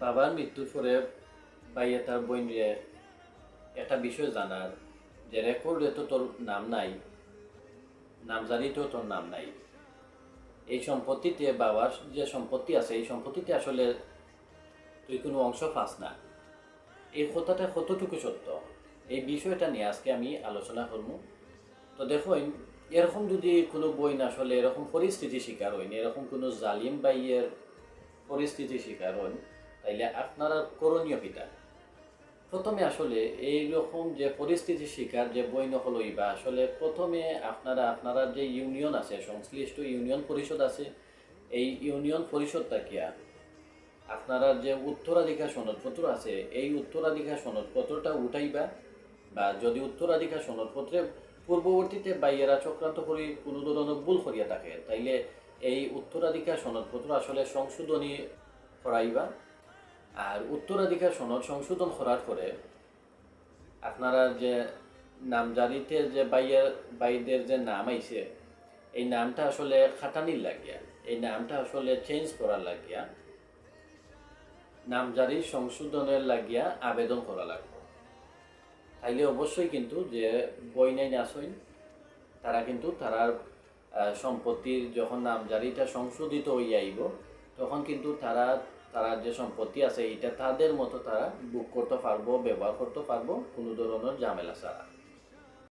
বাবার মৃত্যুর পরে ভাইয়া তার বোনরে একটা বিষয় জানার যে রেকর্ডে তো তোর নাম নাই, নামজারিতেও তোর নাম নাই। এই সম্পত্তিতে বাবার যে সম্পত্তি আছে এই সম্পত্তিতে আসলে তুই কোনো অংশ পাস না। এই কথাটা কতটুকু সত্য, এই বিষয়টা নিয়ে আজকে আমি আলোচনা করব। তো দেখুন, এরকম যদি কোনো বই না আসলে এরকম পরিস্থিতি শিকার হইন, এরকম কোনো জালিম বাইয়ের পরিস্থিতি শিকার হন, তাইলে আপনারা করণীয় কিটা? প্রথমে আসলে এইরকম যে পরিস্থিতি শিকার যে বই নকল হইবা, আসলে প্রথমে আপনারা যে ইউনিয়ন আছে, সংশ্লিষ্ট ইউনিয়ন পরিষদ আছে, এই ইউনিয়ন পরিষদ থাকিয়া আপনারা যে উত্তরাধিকার সনদপত্র আছে এই উত্তরাধিকার সনদপত্রটা উঠাইবা। বা যদি উত্তরাধিকার সনদপত্রে পূর্ববর্তীতে বাইয়েরা চক্রান্ত করে কোনো ধরনের ভুল করিয়া থাকে, তাইলে এই উত্তরাধিকার সনদপত্র আসলে সংশোধনী করাইবা। আর উত্তরাধিকার সনদ সংশোধন করার পরে আপনারা যে নামজারিতে যে বাইদের যে নাম আইছে এই নামটা আসলে খাটানির লাগিয়া, এই নামটা আসলে চেঞ্জ করার লাগিয়া নামজারি সংশোধনের লাগিয়া আবেদন করা লাগবে। তাইলে অবশ্যই কিন্তু যে বই নাই আসইন তারা কিন্তু তারার সম্পত্তির যখন নামজারিটা সংশোধিত হইয়া আইব তখন কিন্তু তারা যে সম্পত্তি আছে এটা তাদের মতো তারা বুক করতে পারবো, ব্যবহার করতে পারবো কোনো ধরনের ঝামেলা ছাড়া।